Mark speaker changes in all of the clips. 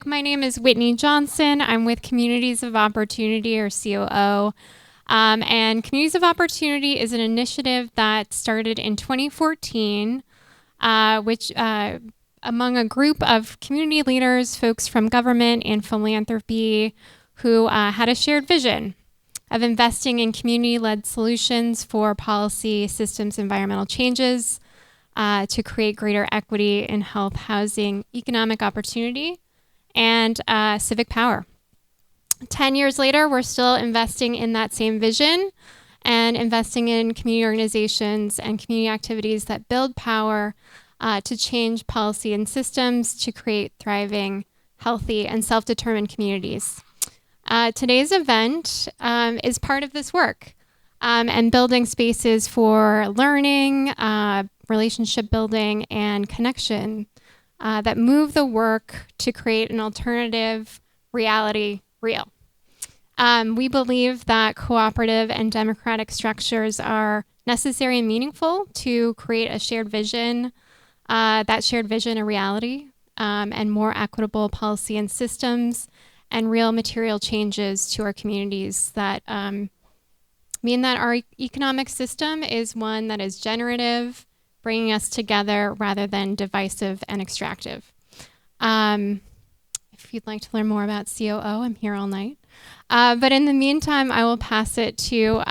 Speaker 1: My name is Whitney Johnson. I'm with Communities of Opportunity, or COO. And Communities of Opportunity is an initiative that started in 2014, which among a group of community leaders, folks from government and philanthropy who had a shared vision of investing in community-led solutions for policy, systems, environmental changes to create greater equity in health, housing, economic opportunity, and civic power. 10 years later, we're still investing in that same vision and investing in community organizations and community activities that build power to change policy and systems to create thriving, healthy, and self-determined communities. Today's event is part of this work and building spaces for learning, relationship building, and connection that move the work to create an alternative reality real. We believe that cooperative and democratic structures are necessary and meaningful to create a shared vision, that shared vision a reality, and more equitable policy and systems, and real material changes to our communities that mean that our economic system is one that is generative, bringing us together rather than divisive and extractive. If you'd like to learn more about COO, I'm here all night. But in the meantime, I will pass it to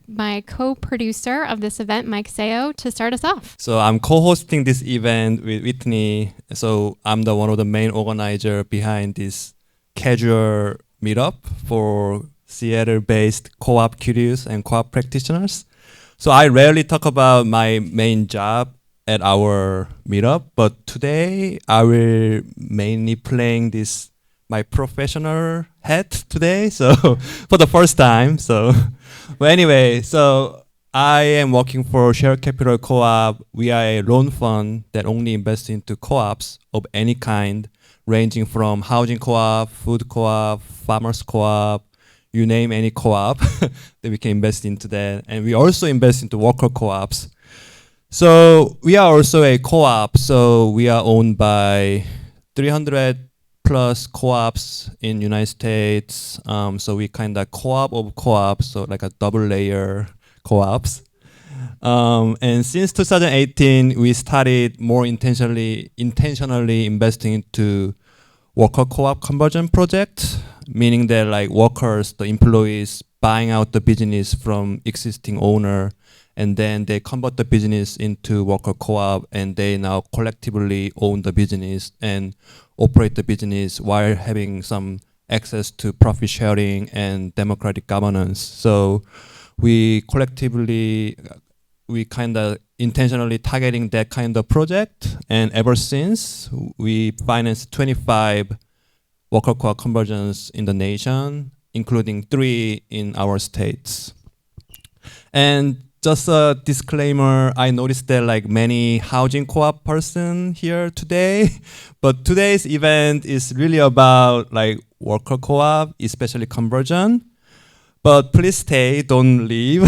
Speaker 1: my co-producer of this event, Mike Seo, to start us off.
Speaker 2: So I'm co-hosting this event with Whitney. So I'm one of the main organizer behind this casual meetup for Seattle-based co-op curious and co-op practitioners. So I rarely talk about my main job at our meetup, but today I will mainly playing this my professional hat today. So for the first time. So, but anyway, so I am working for Seattle Capital Co-op. We are a loan fund that only invests into co-ops of any kind, ranging from housing co-op, food co-op, farmers co-op, you name any co-op that we can invest into that. And we also invest into worker co-ops. So we are also a co-op. So we are owned by 300 plus co-ops in United States. So we kind of co-op of co-ops, so like a double layer co-ops. And since 2018, we started more intentionally investing into worker co-op conversion project, meaning that like workers, the employees buying out the business from existing owner, and then they convert the business into worker co-op, and they now collectively own the business and operate the business while having some access to profit sharing and democratic governance. So we collectively, we kind of intentionally targeting that kind of project, and ever since we financed 25 worker co-op conversions in the nation, including 3 in our states. And just a disclaimer, I noticed that like many housing co-op person here today, but today's event is really about like worker co-op, especially conversion. But please stay, don't leave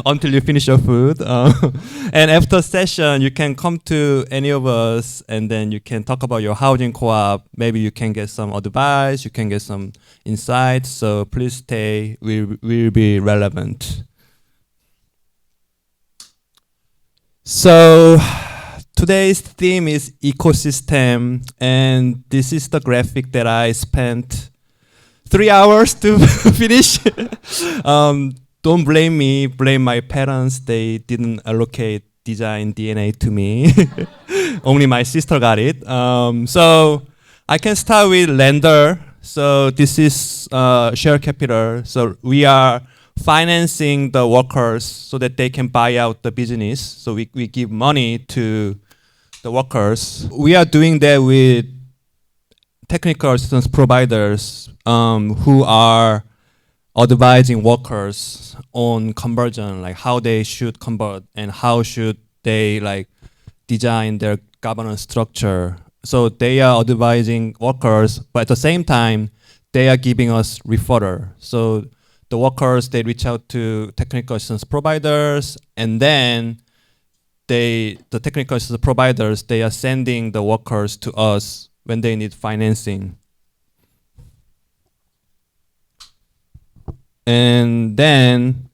Speaker 2: until you finish your food. And after session, you can come to any of us and then you can talk about your housing co-op. Maybe you can get some advice, you can get some insights. So please stay, we will be relevant. So today's theme is ecosystem, and this is the graphic that I spent 3 hours to finish. Don't blame me, blame my parents. They didn't allocate design DNA to me. Only my sister got it. So I can start with lender. So this is share capital. So we are financing the workers so that they can buy out the business. So we give money to the workers. We are doing that with technical assistance providers who are advising workers on conversion, like how they should convert and how should they like design their governance structure. So they are advising workers, but at the same time, they are giving us referral. So the workers, they reach out to technical assistance providers, and then the technical assistance providers, they are sending the workers to us when they need financing. And then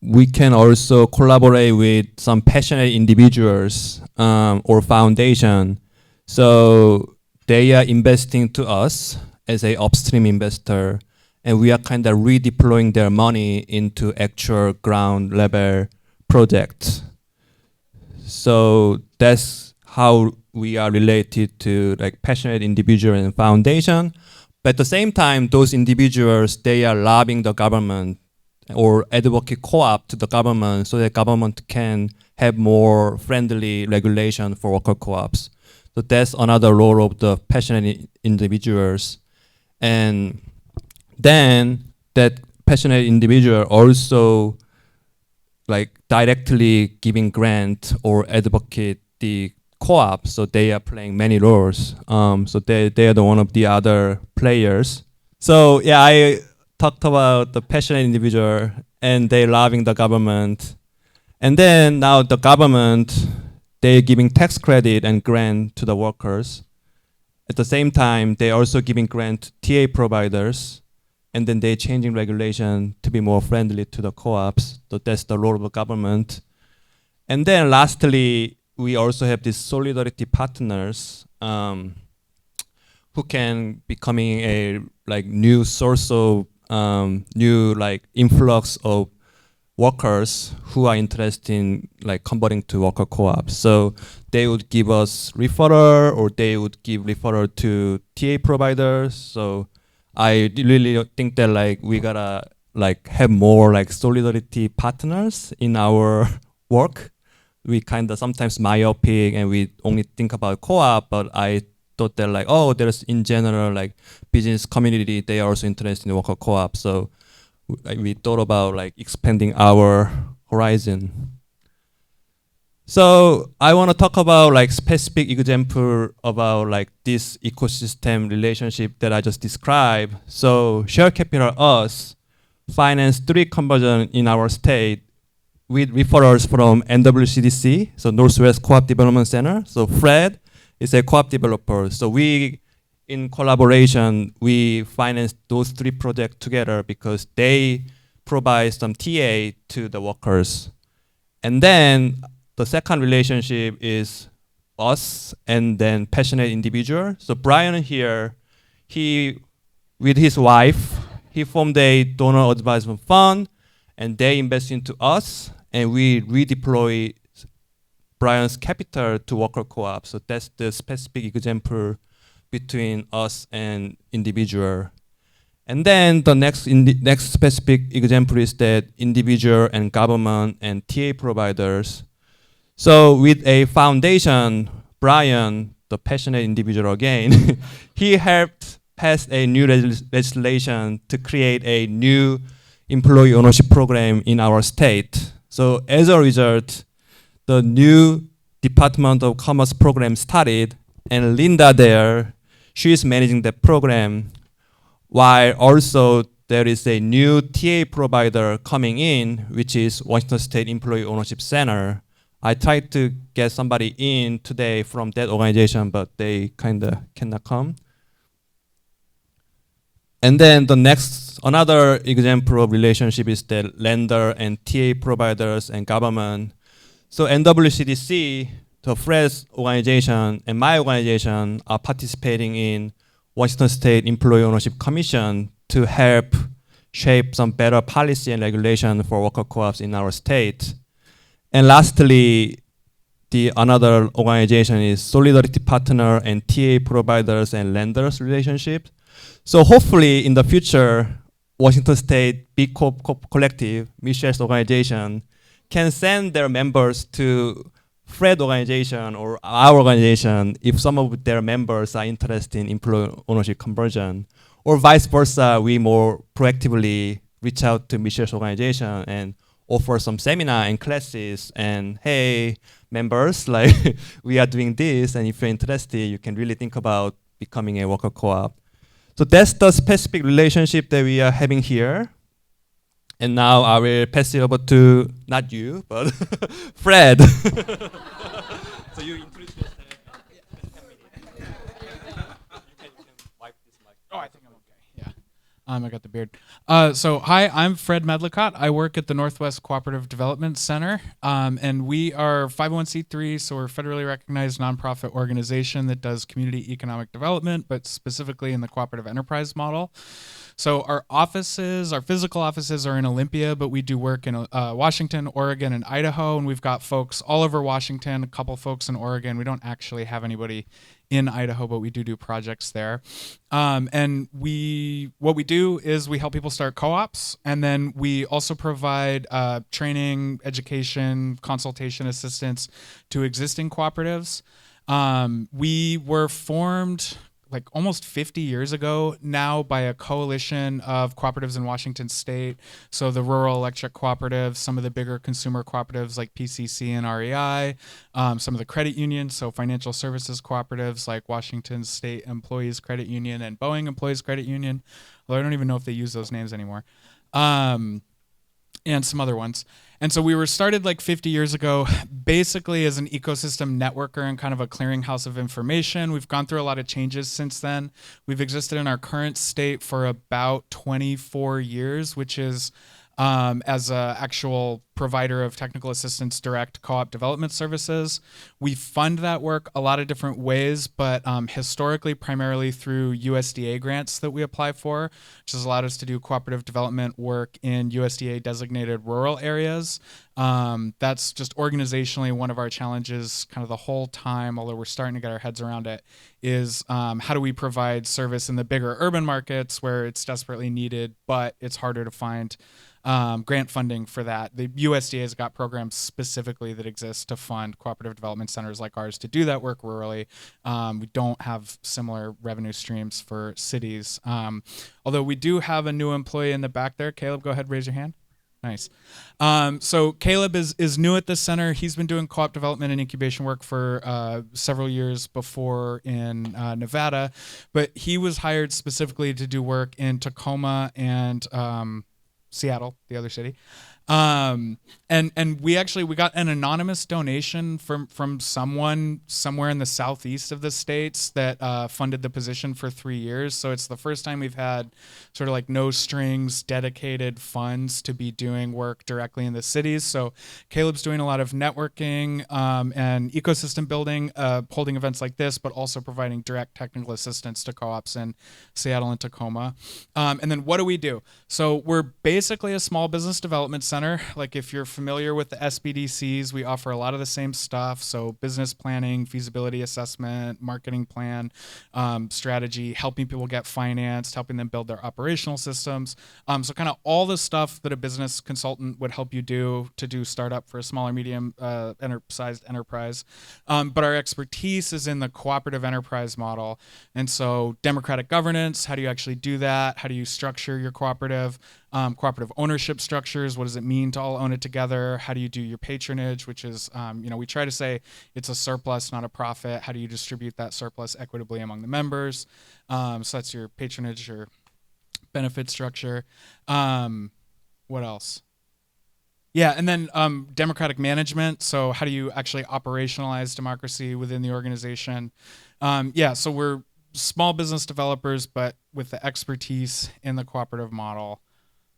Speaker 2: we can also collaborate with some passionate individuals or foundation. So they are investing to us as a upstream investor, and we are kind of redeploying their money into actual ground level projects. So that's how we are related to like passionate individual and foundation. But at the same time, those individuals, they are lobbying the government or advocate co-op to the government so that government can have more friendly regulation for worker co-ops. So that's another role of the passionate individuals. And then that passionate individual also like directly giving grant or advocate the co-op, so they are playing many roles. So they are the one of the other players. So yeah, I talked about the passionate individual and they loving the government. And then now the government, they're giving tax credit and grant to the workers. At the same time, they're also giving grant to TA providers. And then they're changing regulation to be more friendly to the co-ops. So that's the role of the government. And then lastly, we also have these solidarity partners who can becoming a like new source of new like influx of workers who are interested in like converting to worker co-ops. So they would give us referral or they would give referral to TA providers. So I really think that like we gotta like have more like solidarity partners in our work. We kind of sometimes myopic and we only think about co-op, but I thought that like, oh, there's in general like business community, they are also interested in worker co-op. So we thought about like expanding our horizon. So I want to talk about like specific example about like this ecosystem relationship that I just described. So Share Capital Us financed 3 conversions in our state with referrals from NWCDC, so Northwest Co-op Development Center. So Fred is a co-op developer. So we, in collaboration, we financed those 3 projects together because they provide some TA to the workers. And then the second relationship is us and then passionate individual. So Brian here, he, with his wife, he formed a donor advisement fund and they invest into us and we redeploy Brian's capital to worker co-op. So that's the specific example between us and individual. And then the next specific example is that individual and government and TA providers. So with a foundation, Brian, the passionate individual again, he helped pass a new legislation to create a new employee ownership program in our state. So as a result, the new Department of Commerce program started, and Linda there, she is managing the program, while also there is a new TA provider coming in, which is Washington State Employee Ownership Center. I tried to get somebody in today from that organization, but they kind of cannot come. And then the next, another example of relationship is the lender and TA providers and government. So NWCDC, the Fred's organization and my organization are participating in Washington State Employee Ownership Commission to help shape some better policy and regulation for worker co-ops in our state. And lastly, the another organization is Solidarity Partner and TA providers and lenders relationship. So hopefully in the future, Washington State B-Corp Collective, Michelle's organization, can send their members to Fred organization or our organization if some of their members are interested in employee ownership conversion, or vice versa, we more proactively reach out to Michelle's organization and offer some seminar and classes and hey, members, like we are doing this and if you're interested, you can really think about becoming a worker co-op. So that's the specific relationship that we are having here. And now I will pass it over to, not you, but Fred. So you introduce yourself.
Speaker 3: Oh, I think I'm okay. Yeah. I got the beard. So, hi, I'm Fred Medlicott. I work at the Northwest Cooperative Development Center, and we are 501c3, so we're a federally recognized nonprofit organization that does community economic development, but specifically in the cooperative enterprise model. So our offices, our physical offices are in Olympia, but we do work in Washington, Oregon, and Idaho, and we've got folks all over Washington, a couple folks in Oregon. We don't actually have anybody in Idaho, but we do projects there. And what we do is we help people start co-ops, and then we also provide training, education, consultation assistance to existing cooperatives. We were formed like almost 50 years ago now by a coalition of cooperatives in Washington State. So the rural electric cooperatives, some of the bigger consumer cooperatives like PCC and REI, some of the credit unions, so financial services cooperatives like Washington State Employees Credit Union and Boeing Employees Credit Union, although I don't even know if they use those names anymore. And some other ones. And so we were started like 50 years ago, basically as an ecosystem networker and kind of a clearinghouse of information. We've gone through a lot of changes since then. We've existed in our current state for about 24 years, which is as an actual provider of technical assistance direct co-op development services. We fund that work a lot of different ways, but historically primarily through USDA grants that we apply for, which has allowed us to do cooperative development work in USDA designated rural areas. That's just organizationally one of our challenges kind of the whole time, although we're starting to get our heads around it, is how do we provide service in the bigger urban markets where it's desperately needed, but it's harder to find grant funding for that. The USDA has got programs specifically that exist to fund cooperative development centers like ours to do that work rurally. We don't have similar revenue streams for cities. Although we do have a new employee in the back there. Caleb, go ahead, raise your hand. Nice. So Caleb is new at this center. He's been doing co-op development and incubation work for several years before in Nevada, but he was hired specifically to do work in Tacoma and Seattle, the other city. And we got an anonymous donation from someone somewhere in the southeast of the states that funded the position for 3 years. So it's the first time we've had sort of like no strings dedicated funds to be doing work directly in the cities. So Caleb's doing a lot of networking and ecosystem building, holding events like this, but also providing direct technical assistance to co-ops in Seattle and Tacoma. And then what do we do? So we're basically a small business development center. Like if you're familiar with the SBDCs, we offer a lot of the same stuff. So business planning, feasibility assessment, marketing plan, strategy, helping people get financed, helping them build their operational systems. So kind of all the stuff that a business consultant would help you do to do startup for a smaller, medium sized enterprise. But our expertise is in the cooperative enterprise model. And so democratic governance, how do you actually do that? How do you structure your cooperative? Cooperative ownership structures, what does it mean to all own it together? How do you do your patronage, which is, we try to say it's a surplus, not a profit. How do you distribute that surplus equitably among the members? So that's your patronage or benefit structure. What else? Yeah, and then democratic management. So how do you actually operationalize democracy within the organization? So we're small business developers, but with the expertise in the cooperative model.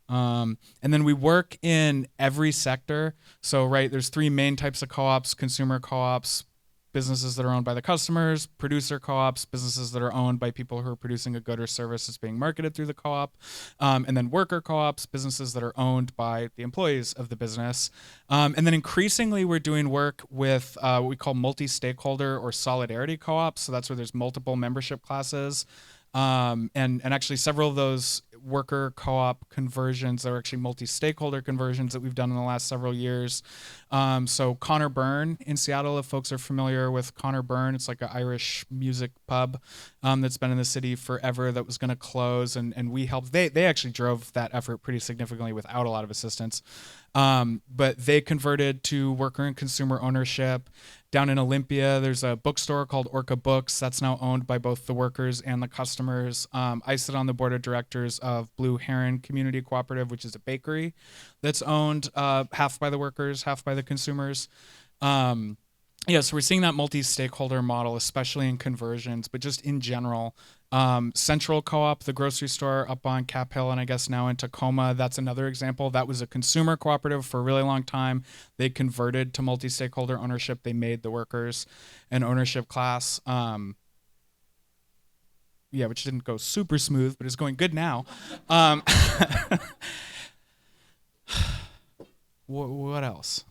Speaker 3: And then we work in every sector. So, there's 3 main types of co-ops: consumer co-ops, businesses that are owned by the customers; producer co-ops, businesses that are owned by people who are producing a good or service that's being marketed through the co-op; and then worker co-ops, businesses that are owned by the employees of the business. And then increasingly, we're doing work with what we call multi-stakeholder or solidarity co-ops. So that's where there's multiple membership classes. And actually several of those worker co-op conversions are actually multi-stakeholder conversions that we've done in the last several years. So Connor Byrne in Seattle, if folks are familiar with Connor Byrne, it's like an Irish music pub that's been in the city forever that was going to close, and we helped. They actually drove that effort pretty significantly without a lot of assistance. But they converted to worker and consumer ownership. Down in Olympia, there's a bookstore called Orca Books that's now owned by both the workers and the customers. I sit on the board of directors of Blue Heron Community Cooperative, which is a bakery that's owned half by the workers, half by the consumers. So we're seeing that multi-stakeholder model, especially in conversions, but just in general, Central Co-op, the grocery store up on Cap Hill and I guess now in Tacoma, that's another example. That was a consumer cooperative for a really long time. They converted to multi-stakeholder ownership. They made the workers an ownership class. Yeah, which didn't go super smooth, but it's going good now. What else?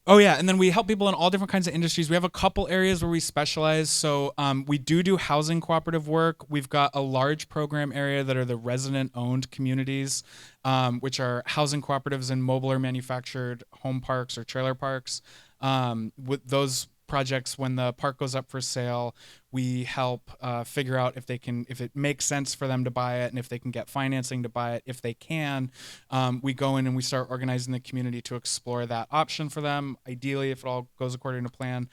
Speaker 3: Oh yeah, and then we help people in all different kinds of industries. We have a couple areas where we specialize. So we do housing cooperative work. We've got a large program area that are the resident-owned communities, which are housing cooperatives in mobile or manufactured home parks or trailer parks. With those projects, when the park goes up for sale, we help figure out if it makes sense for them to buy it and if they can get financing to buy it. If they can, we go in and we start organizing the community to explore that option for them. Ideally, if it all goes according to plan,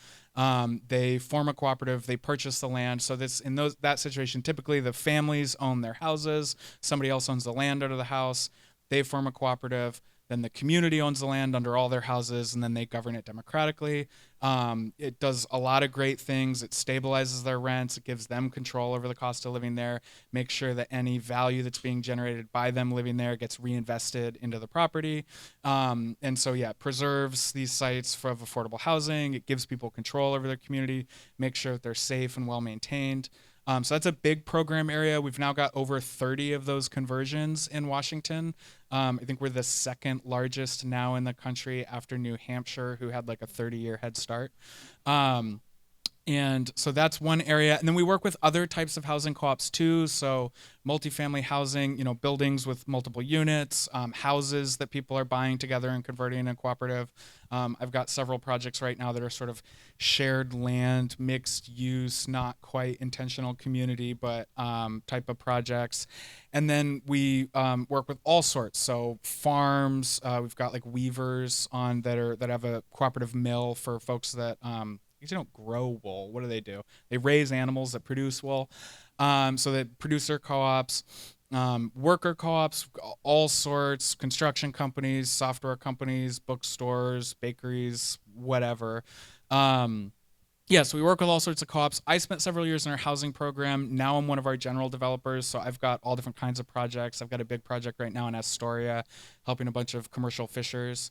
Speaker 3: they form a cooperative, they purchase the land. So that situation, typically the families own their houses, somebody else owns the land under the house, they form a cooperative. Then the community owns the land under all their houses, and then they govern it democratically. It does a lot of great things. It stabilizes their rents. It gives them control over the cost of living there, makes sure that any value that's being generated by them living there gets reinvested into the property. And so, yeah, it preserves these sites of affordable housing. It gives people control over their community, makes sure that they're safe and well maintained. So that's a big program area. We've now got over 30 of those conversions in Washington. I think we're the second largest now in the country after New Hampshire, who had like a 30-year head start. And so that's one area. And then we work with other types of housing co-ops too. So multifamily housing, buildings with multiple units, houses that people are buying together and converting in a cooperative. I've got several projects right now that are sort of shared land, mixed use, not quite intentional community, but type of projects. And then we work with all sorts. So farms, we've got like weavers that have a cooperative mill for folks that they don't grow wool. What do? They raise animals that produce wool. So that producer co-ops, worker co-ops, all sorts, construction companies, software companies, bookstores, bakeries, whatever. So we work with all sorts of co-ops. I spent several years in our housing program. Now I'm one of our general developers, so I've got all different kinds of projects. I've got a big project right now in Astoria, helping a bunch of commercial fishers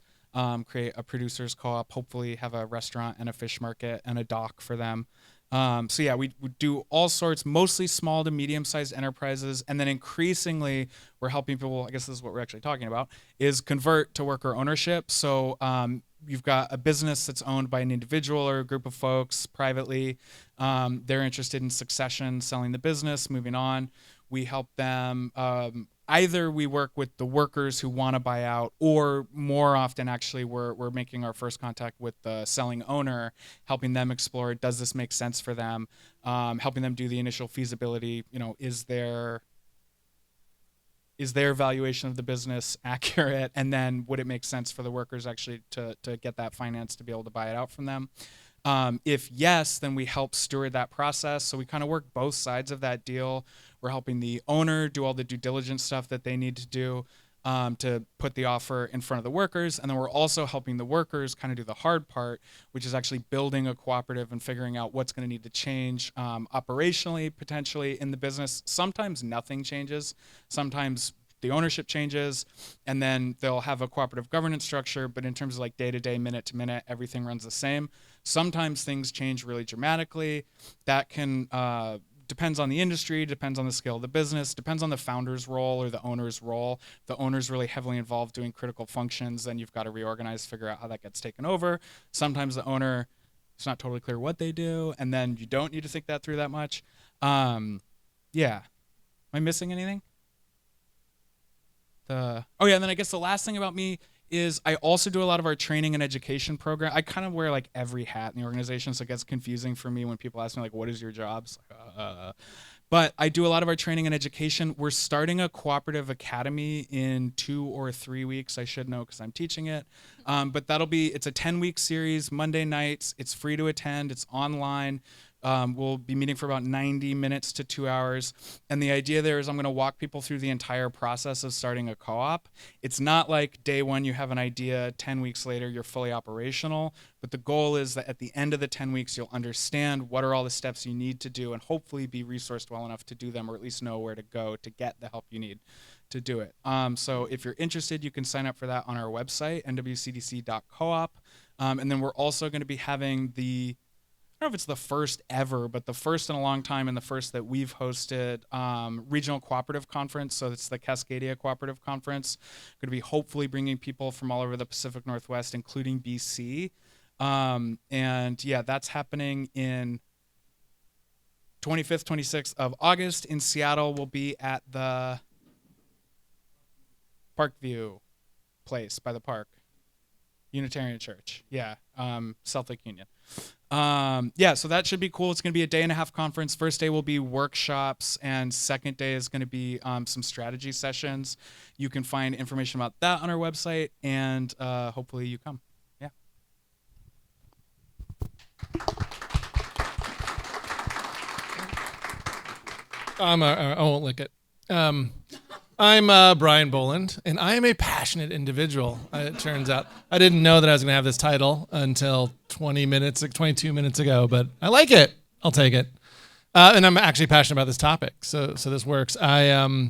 Speaker 3: create a producers co-op, hopefully have a restaurant and a fish market and a dock for them. We do all sorts, mostly small to medium-sized enterprises, and then increasingly we're helping people, I guess this is what we're actually talking about, is convert to worker ownership. So you've got a business that's owned by an individual or a group of folks privately. They're interested in succession, selling the business, moving on. We help them either we work with the workers who want to buy out, or more often actually we're making our first contact with the selling owner, helping them explore, does this make sense for them, helping them do the initial feasibility, is their valuation of the business accurate, and then would it make sense for the workers actually to get that finance to be able to buy it out from them. If yes, then we help steward that process. So we kind of work both sides of that deal. We're helping the owner do all the due diligence stuff that they need to do to put the offer in front of the workers. And then we're also helping the workers kind of do the hard part, which is actually building a cooperative and figuring out what's going to need to change operationally, potentially in the business. Sometimes nothing changes. Sometimes the ownership changes, and then they'll have a cooperative governance structure, but in terms of like day-to-day, minute-to-minute, everything runs the same. Sometimes things change really dramatically. That can depends on the industry, depends on the scale of the business, depends on the founder's role or the owner's role. If the owner's really heavily involved doing critical functions, then you've got to reorganize, figure out how that gets taken over. Sometimes the owner, it's not totally clear what they do, and then you don't need to think that through that much. Am I missing anything? And then I guess the last thing about me is I also do a lot of our training and education program. I kind of wear like every hat in the organization, so it gets confusing for me when people ask me like, what is your job? But I do a lot of our training and education. We're starting a cooperative academy in 2 or 3 weeks. I should know because I'm teaching it. But it's a 10-week series, Monday nights. It's free to attend. It's online. We'll be meeting for about 90 minutes to 2 hours. And the idea there is I'm going to walk people through the entire process of starting a co-op. It's not like day one you have an idea, 10 weeks later you're fully operational. But the goal is that at the end of the 10 weeks, you'll understand what are all the steps you need to do and hopefully be resourced well enough to do them, or at least know where to go to get the help you need to do it. So if you're interested, you can sign up for that on our website, nwcdc.coop. And then we're also going to be having I don't know if it's the first ever, but the first in a long time and the first that we've hosted regional cooperative conference. So it's the Cascadia Cooperative Conference. Going to be hopefully bringing people from all over the Pacific Northwest, including BC. And yeah, that's happening in 25th, 26th of August in Seattle. We'll be at the Parkview place by the park. Unitarian Church. Yeah. South Lake Union. Yeah, so that should be cool. It's going to be a 1.5-day conference. First day will be workshops, and second day is going to be some strategy sessions. You can find information about that on our website, and hopefully you come. Yeah.
Speaker 4: I won't lick it. I'm Brian Boland, and I am a passionate individual, it turns out. I didn't know that I was going to have this title until 22 minutes ago, but I like it. I'll take it. And I'm actually passionate about this topic, so this works. For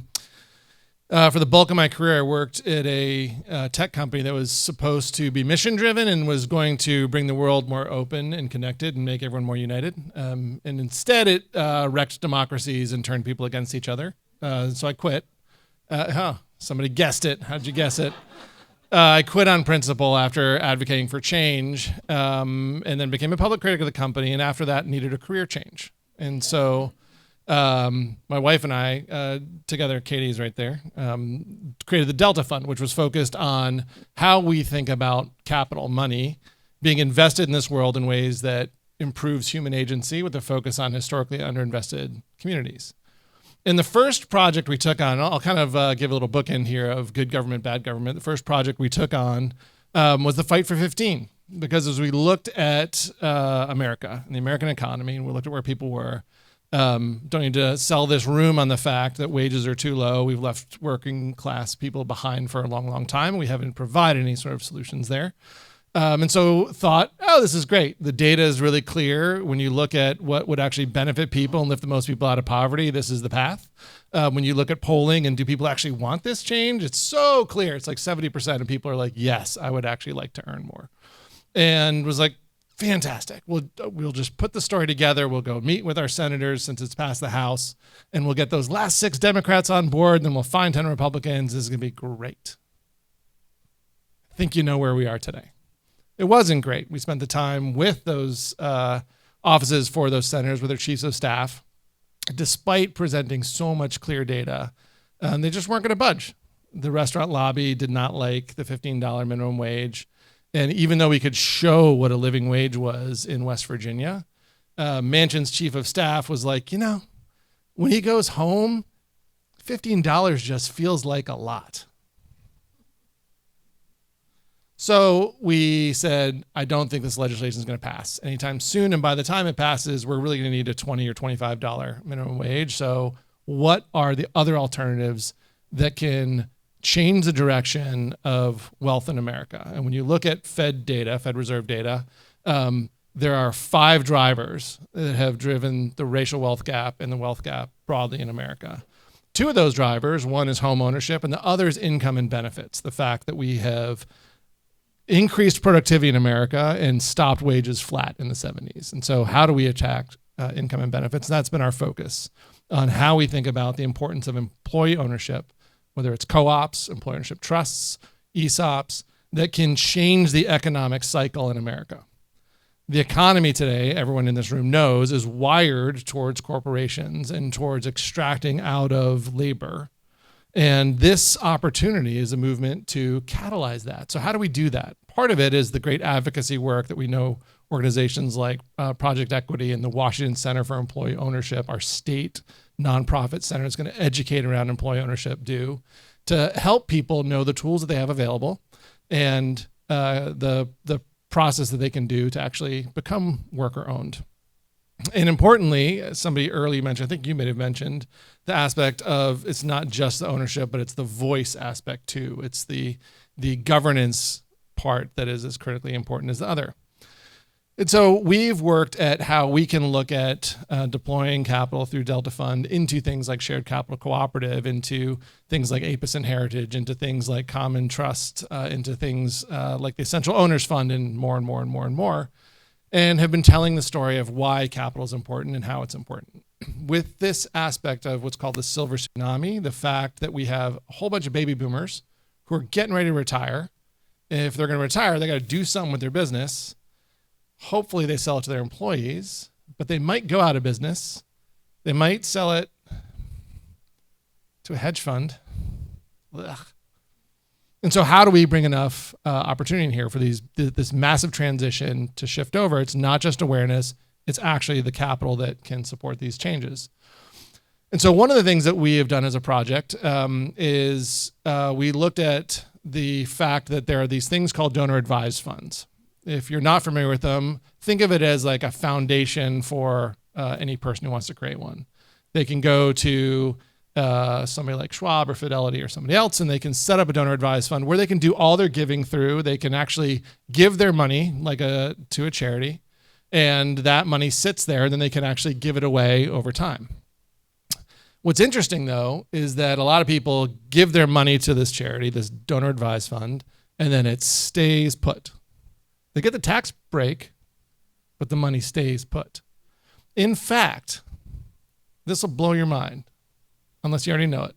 Speaker 4: the bulk of my career, I worked at a tech company that was supposed to be mission-driven and was going to bring the world more open and connected and make everyone more united. And instead, it wrecked democracies and turned people against each other. So I quit. Somebody guessed it. How'd you guess it? I quit on principle after advocating for change, and then became a public critic of the company, and after that needed a career change. And so my wife and I, together, Katie's right there, created the Delta Fund, which was focused on how we think about capital, money, being invested in this world in ways that improves human agency with a focus on historically underinvested communities. In the first project we took on, I'll kind of give a little bookend here of good government, bad government. The first project we took on was the Fight for 15, because as we looked at America and the American economy, and we looked at where people were, don't need to sell this room on the fact that wages are too low. We've left working class people behind for a long, long time. We haven't provided any sort of solutions there. And so thought, this is great. The data is really clear. When you look at what would actually benefit people and lift the most people out of poverty, this is the path. When you look at polling and do people actually want this change, it's so clear. It's like 70% of people are like, yes, I would actually like to earn more. And was like, fantastic. We'll just put the story together. We'll go meet with our senators since it's passed the House, and we'll get those last 6 Democrats on board, and then we'll find 10 Republicans. This is going to be great. I think you know where we are today. It wasn't great. We spent the time with those offices for those senators, with their chiefs of staff, despite presenting so much clear data. They just weren't going to budge. The restaurant lobby did not like the $15 minimum wage. And even though we could show what a living wage was in West Virginia, Manchin's chief of staff was like, when he goes home, $15 just feels like a lot. So we said, I don't think this legislation is going to pass anytime soon. And by the time it passes, we're really going to need a $20 or $25 minimum wage. So what are the other alternatives that can change the direction of wealth in America? And when you look at Fed data, Fed Reserve data, there are 5 drivers that have driven the racial wealth gap and the wealth gap broadly in America. 2 of those drivers, one is home ownership and the other is income and benefits. The fact that we have increased productivity in America and stopped wages flat in the 70s. And so how do we attack income and benefits? And that's been our focus on how we think about the importance of employee ownership, whether it's co-ops, employee ownership trusts, ESOPs, that can change the economic cycle in America. The economy today, everyone in this room knows, is wired towards corporations and towards extracting out of labor. And this opportunity is a movement to catalyze that. So how do we do that? Part of it is the great advocacy work that we know organizations like Project Equity and the Washington Center for Employee Ownership, our state nonprofit center is going to educate around employee ownership, do to help people know the tools that they have available and the process that they can do to actually become worker owned. And importantly, somebody early mentioned, I think you may have mentioned, the aspect of it's not just the ownership, but it's the voice aspect too. It's the governance part that is as critically important as the other. And so we've worked at how we can look at deploying capital through Delta Fund into things like Shared Capital Cooperative, into things like APIS and Heritage, into things like Common Trust, into things like the Essential Owners Fund, and more and more and more and more, and have been telling the story of why capital is important and how it's important. With this aspect of what's called the silver tsunami, the fact that we have a whole bunch of baby boomers who are getting ready to retire. If they're going to retire, they got to do something with their business. Hopefully they sell it to their employees, but they might go out of business. They might sell it to a hedge fund. Ugh. And so how do we bring enough opportunity in here for this massive transition to shift over? It's not just awareness, it's actually the capital that can support these changes. And so one of the things that we have done as a project is we looked at the fact that there are these things called donor advised funds. If you're not familiar with them, think of it as like a foundation for any person who wants to create one. They can go to somebody like Schwab or Fidelity or somebody else, and they can set up a donor advised fund where they can do all their giving through. They can actually give their money to a charity, and that money sits there, and then they can actually give it away over time. What's interesting, though, is that a lot of people give their money to this charity, this donor advised fund, and then it stays put. They get the tax break, but the money stays put. In fact, this will blow your mind, unless you already know it.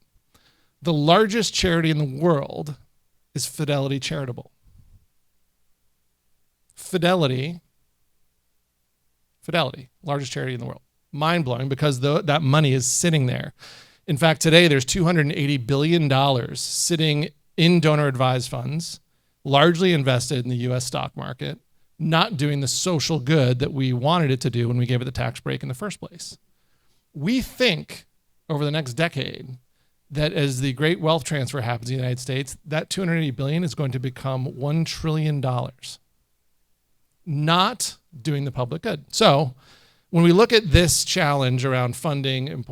Speaker 4: The largest charity in the world is Fidelity Charitable. Fidelity, largest charity in the world. Mind-blowing, because that money is sitting there. In fact, today there's $280 billion sitting in donor advised funds, largely invested in the U.S. stock market, not doing the social good that we wanted it to do when we gave it the tax break in the first place. We think over the next decade that as the great wealth transfer happens in the United States, that $280 billion is going to become $1 trillion, not doing the public good. So when we look at this challenge around funding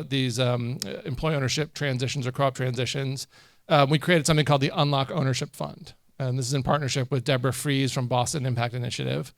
Speaker 4: these employee ownership transitions or co-op transitions, we created something called the Unlock Ownership Fund. And this is in partnership with Deborah Fries from Boston Impact Initiative.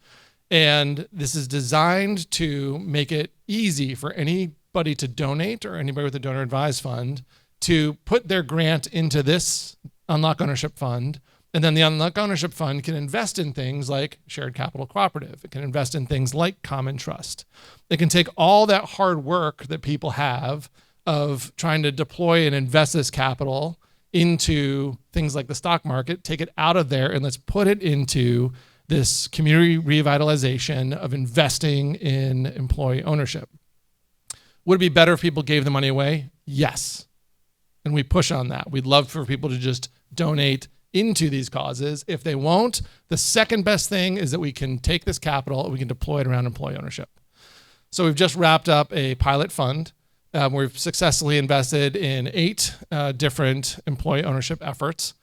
Speaker 4: And this is designed to make it easy for anybody to donate, or anybody with a donor advised fund, to put their grant into this Unlock Ownership Fund. And then the Unlock Ownership Fund can invest in things like Shared Capital Cooperative. It can invest in things like Common Trust. It can take all that hard work that people have of trying to deploy and invest this capital into things like the stock market, take it out of there, and let's put it into this community revitalization of investing in employee ownership. Would it be better if people gave the money away? Yes. And we push on that. We'd love for people to just donate into these causes. If they won't, the second best thing is that we can take this capital and we can deploy it around employee ownership. So we've just wrapped up a pilot fund. We've successfully invested in 8 different employee ownership efforts.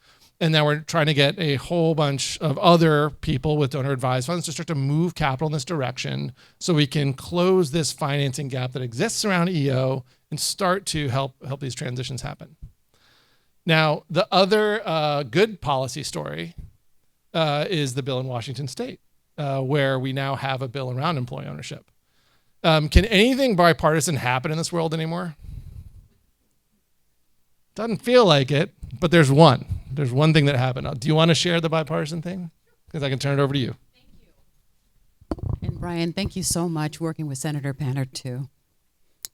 Speaker 4: And now we're trying to get a whole bunch of other people with donor advised funds to start to move capital in this direction so we can close this financing gap that exists around EO and start to help these transitions happen. Now, the other good policy story is the bill in Washington State, where we now have a bill around employee ownership. Can anything bipartisan happen in this world anymore? Doesn't feel like it, but there's one. There's one thing that happened. Do you want to share the bipartisan thing? Because I can turn it over to you.
Speaker 5: Thank you. And Brian, thank you so much working with Senator Banner too.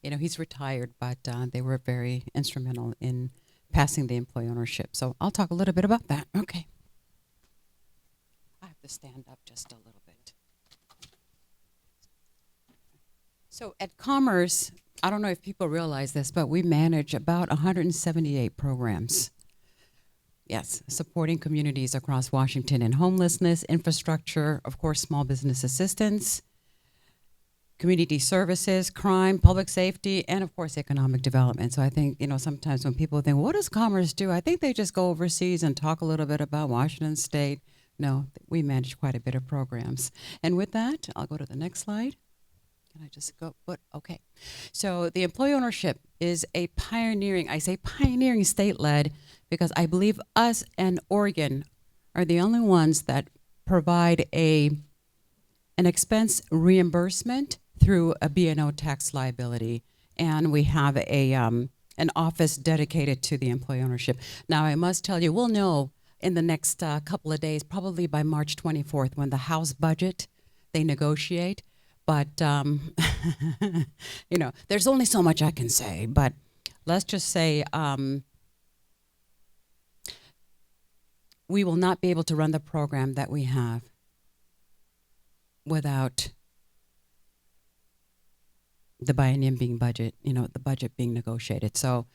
Speaker 5: You know, he's retired, but they were very instrumental in passing the employee ownership. So I'll talk a little bit about that. Okay. I have to stand up just a little bit. So at Commerce, I don't know if people realize this, but we manage about 178 programs. Yes, supporting communities across Washington in homelessness, infrastructure, of course, small business assistance, community services, crime, public safety, and of course, economic development. So I think, you know, sometimes when people think, what does Commerce do? I think they just go overseas and talk a little bit about Washington State. No, we manage quite a bit of programs. And with that, I'll go to the next slide. Can I just go? But okay. So the employee ownership is a pioneering, I say pioneering state-led because I believe us and Oregon are the only ones that provide an expense reimbursement through a B&O tax liability. And we have an office dedicated to the employee ownership. Now, I must tell you, we'll know in the next couple of days, probably by March 24th, when the House budget, they negotiate. But, you know, there's only so much I can say. But let's just say we will not be able to run the program that we have without the biennium being budget, you know, the budget being negotiated. So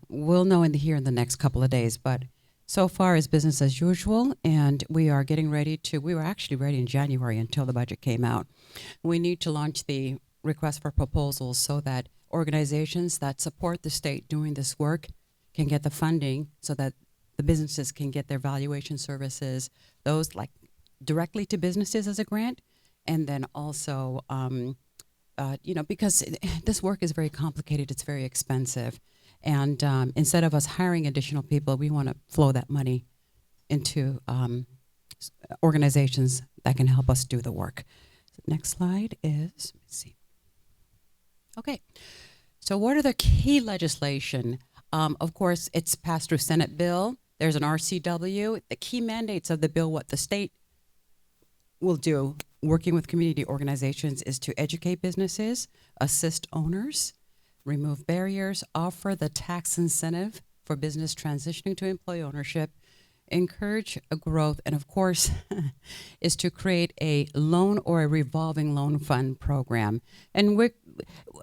Speaker 5: we'll know here in the next couple of days. But so far is business as usual, and we are getting ready to, we were actually ready in January until the budget came out. We need to launch the request for proposals so that organizations that support the state doing this work can get the funding so that the businesses can get their valuation services, those like directly to businesses as a grant, and then also, you know, because this work is very complicated, it's very expensive. And instead of us hiring additional people, we want to flow that money into organizations that can help us do the work. So next slide is, let's see. Okay, so what are the key legislation? Of course, it's passed through Senate bill. There's an RCW. The key mandates of the bill, what the state will do, working with community organizations, is to educate businesses, assist owners, remove barriers, offer the tax incentive for business transitioning to employee ownership, encourage a growth, and of course, is to create a loan or a revolving loan fund program. And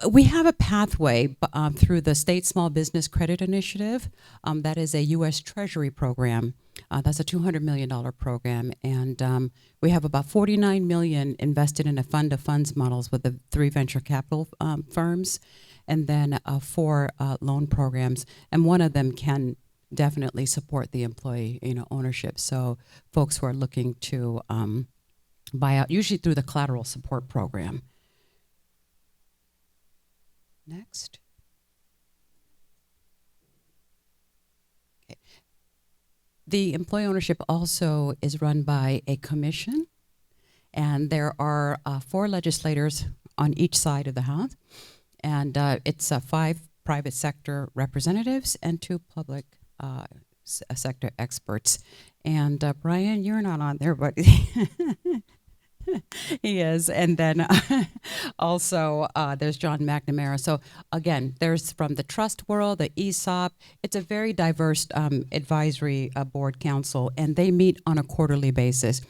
Speaker 5: we have a pathway through the State Small Business Credit Initiative. That is a U.S. Treasury program. That's a $200 million program. And we have about $49 million invested in a fund-of-funds models with the 3 venture capital firms, and then 4 loan programs. And one of them can definitely support the employee, you know, ownership. So folks who are looking to buy out, usually through the collateral support program. Next. Okay. The employee ownership also is run by a commission, and there are 4 legislators on each side of the House, and it's 5 private sector representatives and 2 public sector experts. And Brian, you're not on there, but he is. And then also there's John McNamara. So again, there's from the trust world, the ESOP. It's a very diverse advisory board council, and they meet on a quarterly basis.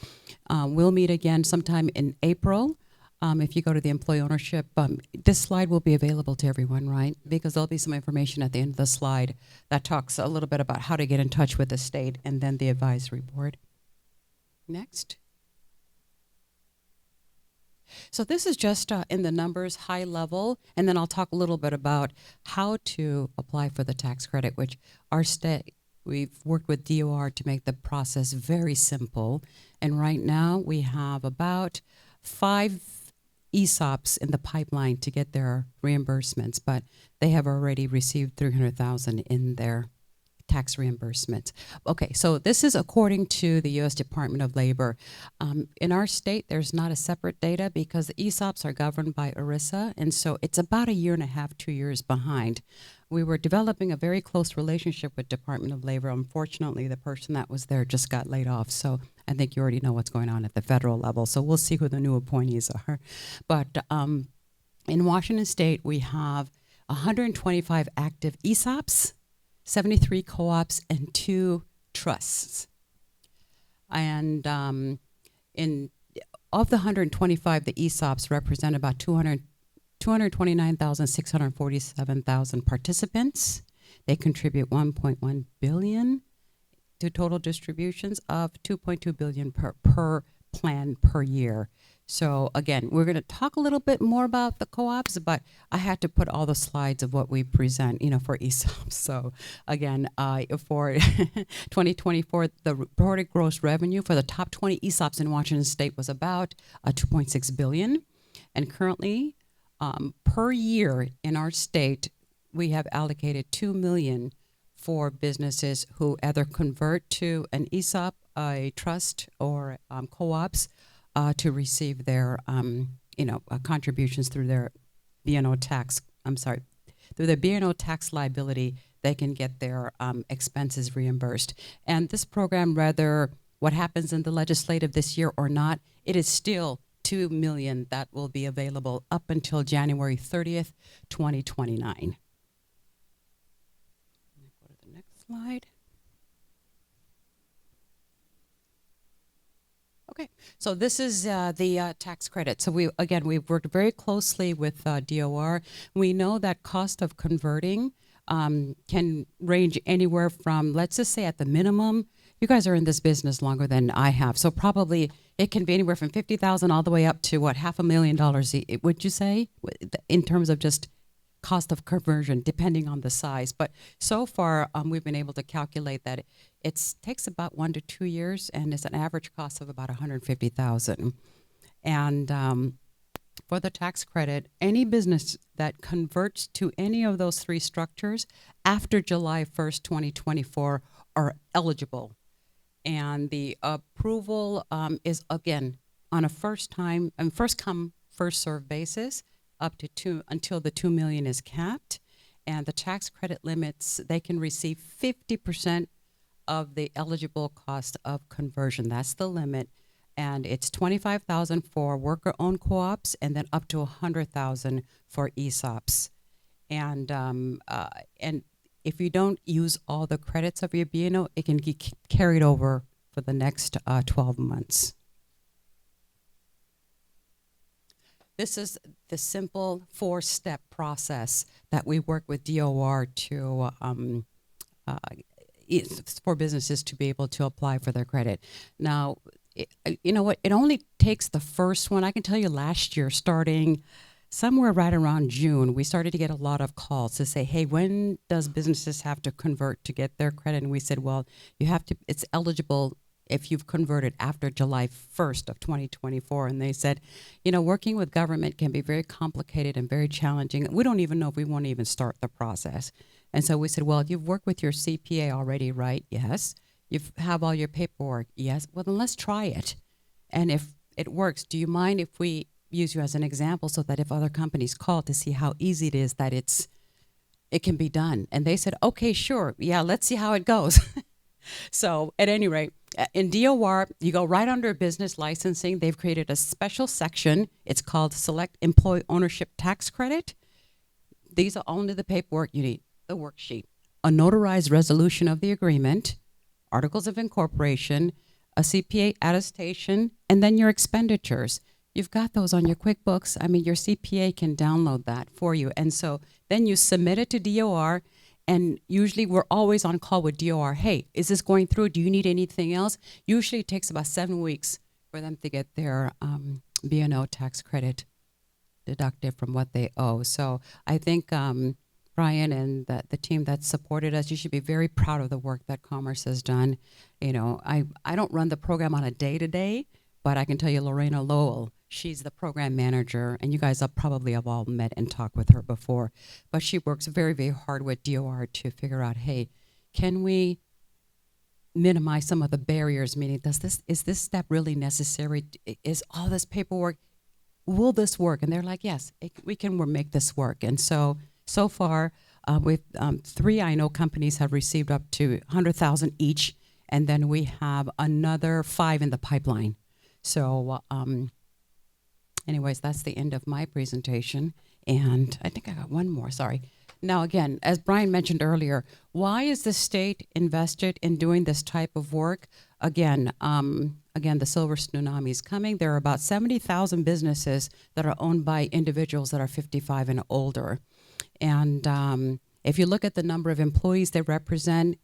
Speaker 5: We'll meet again sometime in April. If you go to the employee ownership, this slide will be available to everyone, right? Because there'll be some information at the end of the slide that talks a little bit about how to get in touch with the state and then the advisory board. Next. So this is just in the numbers, high level, and then I'll talk a little bit about how to apply for the tax credit, which our state, we've worked with DOR to make the process very simple. And right now we have about 5 ESOPs in the pipeline to get their reimbursements, but they have already received $300,000 in their tax reimbursements. Okay, so this is according to the U.S. Department of Labor. In our state, there's not a separate data because the ESOPs are governed by ERISA, and so it's about 1.5 years, 2 years behind. We were developing a very close relationship with Department of Labor. Unfortunately, the person that was there just got laid off, so I think you already know what's going on at the federal level, so we'll see who the new appointees are. But in Washington State, we have 125 active ESOPs, 73 co-ops, and 2 trusts. And of the 125, the ESOPs represent about 229,647 participants. They contribute $1.1 billion to total distributions of $2.2 billion per plan per year. So again, we're going to talk a little bit more about the co-ops, but I had to put all the slides of what we present, you know, for ESOPs. So again, for 2024, the reported gross revenue for the top 20 ESOPs in Washington State was about $2.6 billion, and currently Per year in our state, we have allocated $2 million for businesses who either convert to an ESOP, a trust, or co-ops to receive their contributions through their B&O tax. Through their B&O tax liability, they can get their expenses reimbursed. And this program, whether what happens in the legislative this year or not, it is still $2 million that will be available up until January 30th, 2029. Go to the next slide. Okay, so this is the tax credit. So we've worked very closely with DOR. We know that cost of converting can range anywhere from, let's just say at the minimum, you guys are in this business longer than I have, so probably it can be anywhere from $50,000 all the way up to what, $500,000, would you say, in terms of just cost of conversion, depending on the size. But so far, we've been able to calculate that it takes about 1 to 2 years, and it's an average cost of about $150,000. And for the tax credit, any business that converts to any of those three structures after July 1st, 2024 are eligible. And the approval is, again, on a first come, first served basis, up to until the $2 million is capped. And the tax credit limits, they can receive 50% of the eligible cost of conversion. That's the limit. And it's $25,000 for worker-owned co-ops, and then up to $100,000 for ESOPs. And if you don't use all the credits of your B&O, it can get carried over for the next 12 months. This is the simple 4-step process that we work with DOR to for businesses to be able to apply for their credit. Now, you know what? It only takes the first one. I can tell you last year, starting somewhere right around June, we started to get a lot of calls to say, hey, when does businesses have to convert to get their credit? And we said, well, you have to, it's eligible if you've converted after July 1st of 2024. And they said, you know, working with government can be very complicated and very challenging. We don't even know if we want to even start the process. And so we said, well, you've worked with your CPA already, right? Yes. You have all your paperwork? Yes. Well, then let's try it. And if it works, do you mind if we use you as an example so that if other companies call to see how easy it is that it can be done? And they said, okay, sure. Yeah, let's see how it goes. So at any rate, in DOR, you go right under business licensing. They've created a special section. It's called Select Employee Ownership Tax Credit. These are only the paperwork you need. The worksheet, a notarized resolution of the agreement, articles of incorporation, a CPA attestation, and then your expenditures. You've got those on your QuickBooks. I mean, your CPA can download that for you. And so then you submit it to DOR, and usually we're always on call with DOR. Hey, is this going through? Do you need anything else? Usually it takes about 7 weeks for them to get their B&O tax credit deducted from what they owe. So I think Brian and the team that supported us, you should be very proud of the work that Commerce has done. You know, I don't run the program on a day-to-day, but I can tell you Lorena Lowell, she's the program manager, and you guys probably have all met and talked with her before. But she works very, very hard with DOR to figure out, hey, can we minimize some of the barriers, meaning is this step really necessary? Is all this paperwork, will this work? And they're like, yes, we can make this work. And so far, with 3 I know companies have received up to $100,000 each, and then we have another 5 in the pipeline. So anyways, that's the end of my presentation. And I think I got one more, sorry. Now again, as Brian mentioned earlier, why is the state invested in doing this type of work? Again, the silver tsunami is coming. There are about 70,000 businesses that are owned by individuals that are 55 and older. And if you look at the number of employees they represent,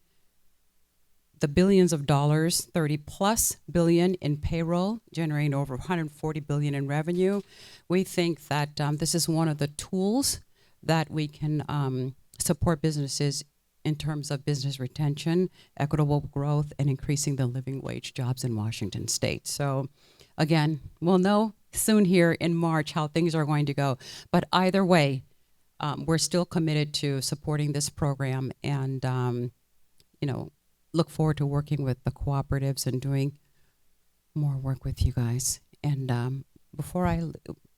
Speaker 5: the billions of dollars, 30 plus billion in payroll, generating over 140 billion in revenue. We think that this is one of the tools that we can support businesses in terms of business retention, equitable growth, and increasing the living wage jobs in Washington State. So again, we'll know soon here in March how things are going to go. But either way, we're still committed to supporting this program and, look forward to working with the cooperatives and doing more work with you guys. And before I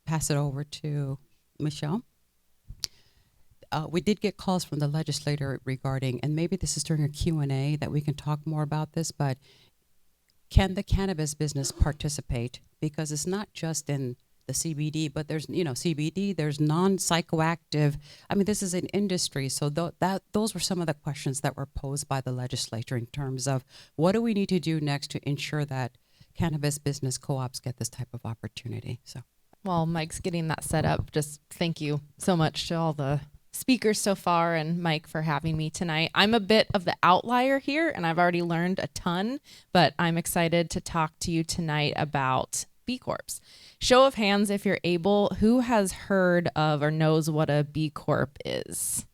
Speaker 5: pass it over to Michelle, we did get calls from the legislator regarding, and maybe this is during a Q&A that we can talk more about this, but can the cannabis business participate? Because it's not just in the CBD, but there's, CBD, there's non-psychoactive. I mean, this is an industry. So those were some of the questions that were posed by the legislature in terms of what do we need to do next to ensure that cannabis business co-ops get this type of opportunity. So,
Speaker 6: while Mike's getting that set up, just thank you so much to all the speakers so far and Mike for having me tonight. I'm a bit of the outlier here and I've already learned a ton, but I'm excited to talk to you tonight about B Corps. Show of hands if you're able, who has heard of or knows what a B Corp is?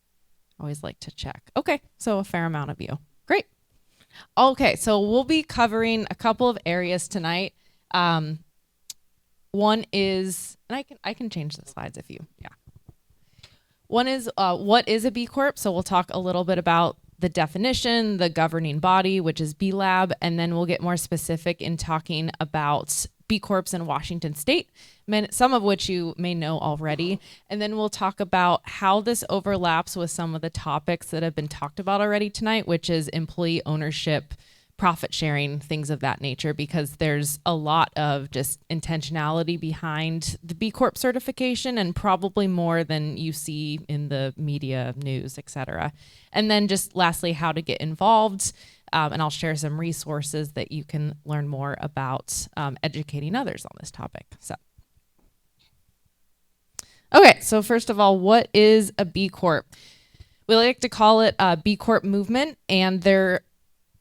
Speaker 6: Always like to check. Okay, so a fair amount of you. Great. Okay, so we'll be covering a couple of areas tonight. One is, and I can change the slides if you, yeah. One is what is a B Corp? So we'll talk a little bit about the definition, the governing body, which is B Lab, and then we'll get more specific in talking about B Corps in Washington State, some of which you may know already. And then we'll talk about how this overlaps with some of the topics that have been talked about already tonight, which is employee ownership, profit sharing, things of that nature, because there's a lot of just intentionality behind the B Corp certification and probably more than you see in the media, news, etc. And then just lastly, how to get involved. And I'll share some resources that you can learn more about educating others on this topic. So, okay, so first of all, what is a B Corp? We like to call it a B Corp movement, and they're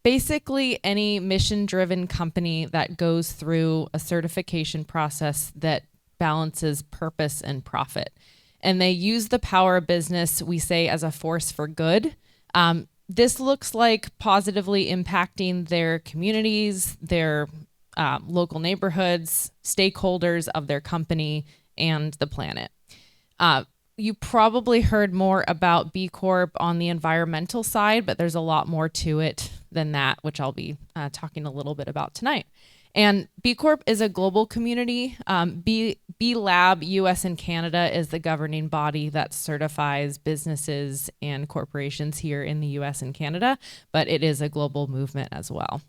Speaker 6: basically any mission-driven company that goes through a certification process that balances purpose and profit. And they use the power of business, we say, as a force for good. This looks like positively impacting their communities, their local neighborhoods, stakeholders of their company, and the planet. You probably heard more about B Corp on the environmental side, but there's a lot more to it than that, which I'll be talking a little bit about tonight. And B Corp is a global community. B Lab, US and Canada, is the governing body that certifies businesses and corporations here in the US and Canada, but it is a global movement as well.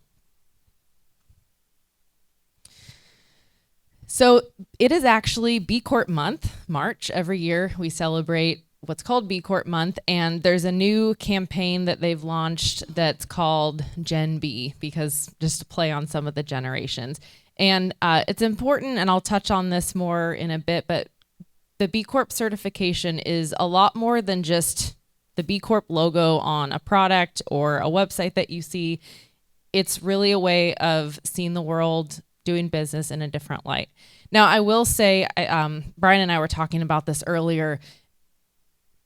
Speaker 6: So it is actually B Corp month, March. Every year we celebrate what's called B Corp month, and there's a new campaign that they've launched that's called Gen B, because just to play on some of the generations. And it's important, and I'll touch on this more in a bit, but the B Corp certification is a lot more than just the B Corp logo on a product or a website that you see. It's really a way of seeing the world, doing business in a different light. Now, I will say, Brian and I were talking about this earlier.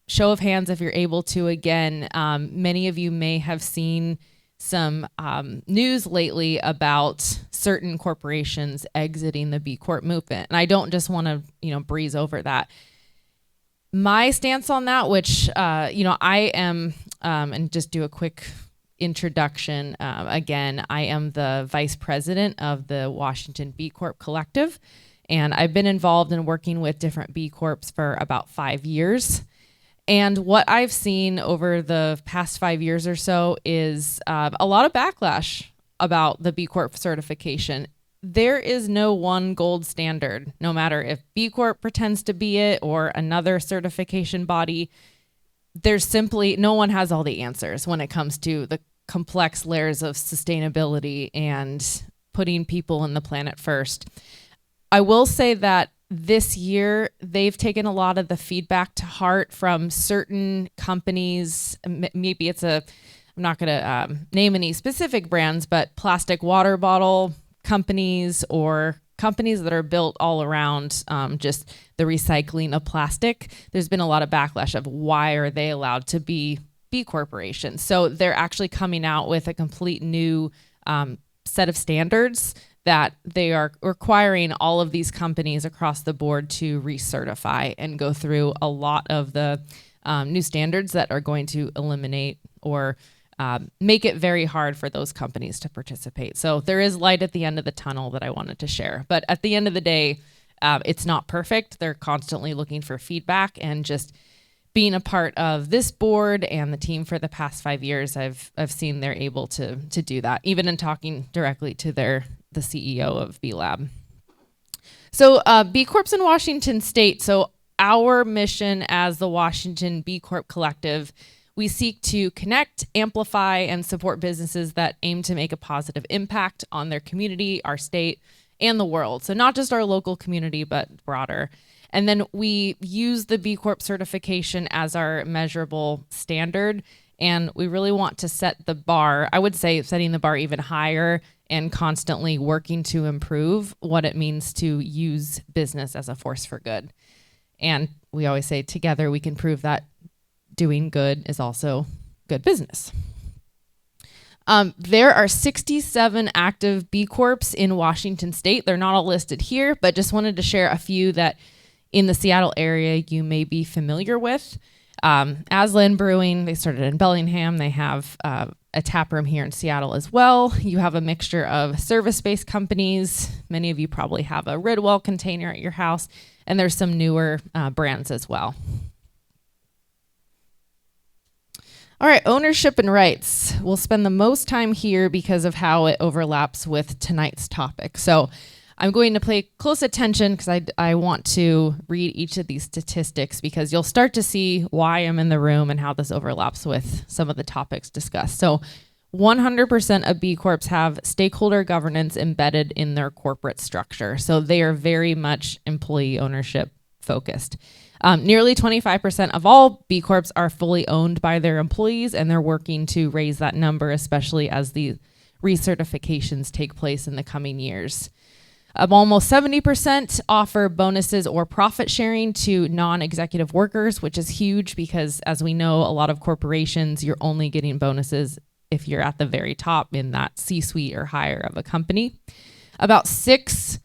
Speaker 6: Show of hands if you're able to again. Many of you may have seen some news lately about certain corporations exiting the B Corp movement. And I don't just want to, breeze over that. My stance on that, which, I am, and just do a quick introduction. Again, I am the vice president of the Washington B-Corp Collective, and I've been involved in working with different B Corps for about 5 years. And what I've seen over the past 5 years or so is a lot of backlash about the B Corp certification. There is no one gold standard, no matter if B Corp pretends to be it or another certification body. There's simply, no one has all the answers when it comes to the complex layers of sustainability and putting people and the planet first. I will say that this year, they've taken a lot of the feedback to heart from certain companies. Maybe I'm not going to name any specific brands, but plastic water bottle companies or companies that are built all around just the recycling of plastic. There's been a lot of backlash of why are they allowed to be B corporations. So they're actually coming out with a complete new set of standards that they are requiring all of these companies across the board to recertify and go through a lot of the new standards that are going to eliminate or make it very hard for those companies to participate. So there is light at the end of the tunnel that I wanted to share. But at the end of the day, it's not perfect. They're constantly looking for feedback, and just being a part of this board and the team for the past 5 years, I've seen they're able to do that, even in talking directly to the CEO of B Lab. So B Corps in Washington State. So our mission as the Washington B-Corp Collective, we seek to connect, amplify, and support businesses that aim to make a positive impact on their community, our state, and the world. So not just our local community, but broader. And then we use the B Corp certification as our measurable standard. And we really want to set the bar, I would say setting the bar even higher and constantly working to improve what it means to use business as a force for good. And we always say together we can prove that doing good is also good business. There are 67 active B Corps in Washington State. They're not all listed here, but just wanted to share a few that in the Seattle area you may be familiar with. Aslan Brewing, they started in Bellingham. They have a tap room here in Seattle as well. You have a mixture of service-based companies. Many of you probably have a Ridwell container at your house, and there's some newer brands as well. All right, ownership and rights. We'll spend the most time here because of how it overlaps with tonight's topic. So I'm going to pay close attention because I want to read each of these statistics because you'll start to see why I'm in the room and how this overlaps with some of the topics discussed. So 100% of B Corps have stakeholder governance embedded in their corporate structure. So they are very much employee ownership focused. Nearly 25% of all B Corps are fully owned by their employees, and they're working to raise that number, especially as the recertifications take place in the coming years. Almost 70% offer bonuses or profit sharing to non-executive workers, which is huge because, as we know, a lot of corporations, you're only getting bonuses if you're at the very top in that C-suite or higher of a company. About 6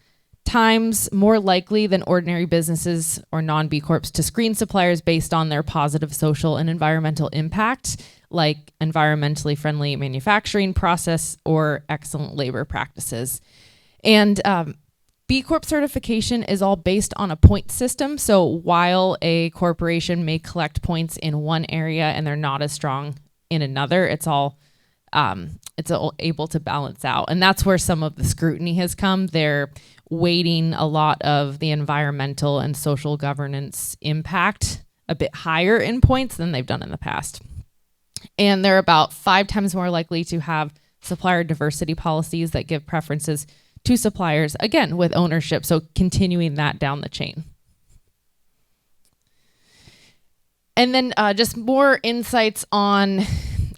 Speaker 6: times more likely than ordinary businesses or non-B Corps to screen suppliers based on their positive social and environmental impact, like environmentally friendly manufacturing process or excellent labor practices. And B Corp certification is all based on a point system. So while a corporation may collect points in one area and they're not as strong in another, it's all able to balance out. And that's where some of the scrutiny has come. They're weighting a lot of the environmental and social governance impact a bit higher in points than they've done in the past. And they're about 5 times more likely to have supplier diversity policies that give preferences to suppliers, again, with ownership, so continuing that down the chain. And then just more insights on,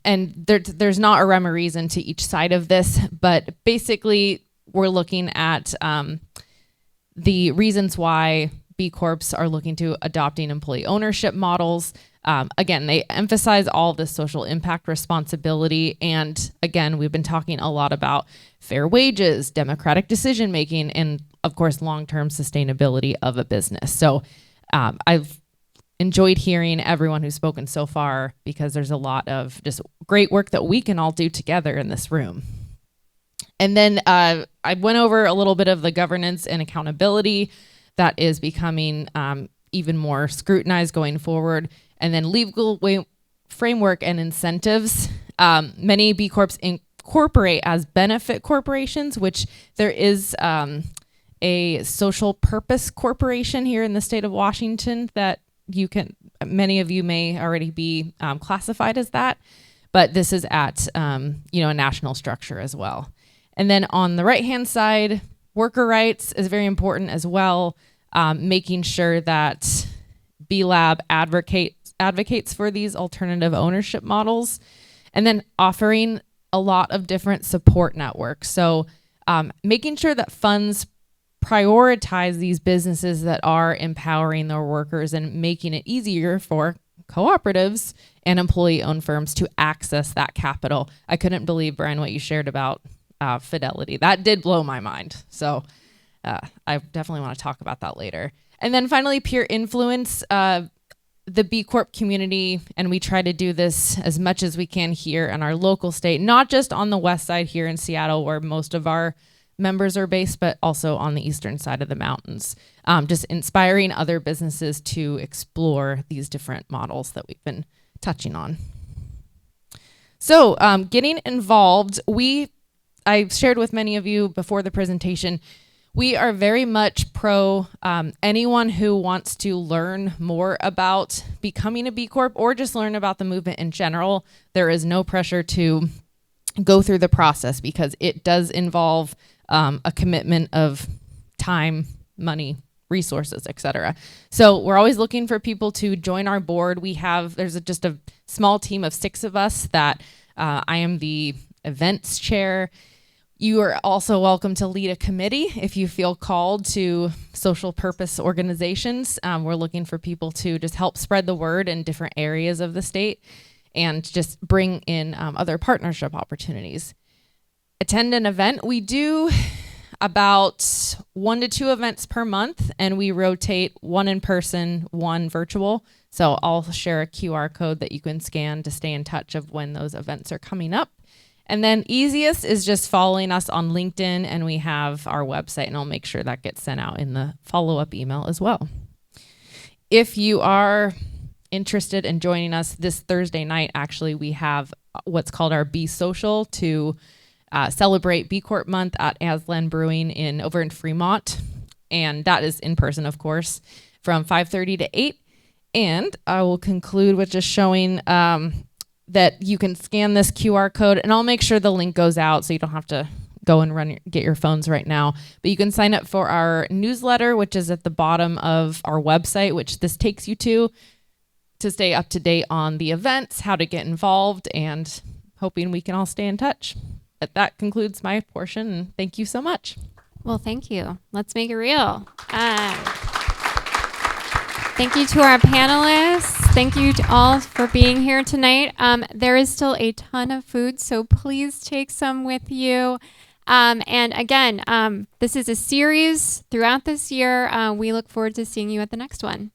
Speaker 6: and there's not a rhyme or reason to each side of this, but basically we're looking at the reasons why B Corps are looking to adopting employee ownership models. Again, they emphasize all of the social impact responsibility. And again, we've been talking a lot about fair wages, democratic decision-making, and of course, long-term sustainability of a business. So I've enjoyed hearing everyone who's spoken so far because there's a lot of just great work that we can all do together in this room. And then I went over a little bit of the governance and accountability that is becoming even more scrutinized going forward. And then legal framework and incentives. Many B Corps incorporate as benefit corporations, which there is a social purpose corporation here in the state of Washington that many of you may already be classified as that, but this is at a national structure as well. And then on the right-hand side, worker rights is very important as well, making sure that B Lab advocates for these alternative ownership models, and then offering a lot of different support networks. So making sure that funds prioritize these businesses that are empowering their workers and making it easier for cooperatives and employee-owned firms to access that capital. I couldn't believe, Brian, what you shared about fidelity. That did blow my mind. So I definitely want to talk about that later. And then finally, peer influence. The B Corp community, and we try to do this as much as we can here in our local state, not just on the west side here in Seattle where most of our members are based, but also on the eastern side of the mountains. Just inspiring other businesses to explore these different models that we've been touching on. So getting involved, I shared with many of you before the presentation, we are very much pro anyone who wants to learn more about becoming a B Corp or just learn about the movement in general. There is no pressure to go through the process because it does involve a commitment of time, money, resources, etc. So we're always looking for people to join our board. There's just a small team of 6 of us that I am the events chair. You are also welcome to lead a committee if you feel called to social purpose organizations. We're looking for people to just help spread the word in different areas of the state and just bring in other partnership opportunities. Attend an event. We do about 1 to 2 events per month, and we rotate 1 in person, 1 virtual. So I'll share a QR code that you can scan to stay in touch of when those events are coming up. And then easiest is just following us on LinkedIn, and we have our website, and I'll make sure that gets sent out in the follow-up email as well. If you are interested in joining us this Thursday night, actually, we have what's called our B Social to celebrate B Corp Month at Aslan Brewing over in Fremont. And that is in person, of course, from 5:30 to 8. And I will conclude with just showing that you can scan this QR code, and I'll make sure the link goes out so you don't have to go and get your phones right now. But you can sign up for our newsletter, which is at the bottom of our website, which this takes you to stay up to date on the events, how to get involved, and hoping we can all stay in touch. But that concludes my portion, and thank you so much.
Speaker 1: Well, thank you. Let's make it real. Thank you to our panelists. Thank you to all for being here tonight. There is still a ton of food, so please take some with you. And again, this is a series throughout this year. We look forward to seeing you at the next one.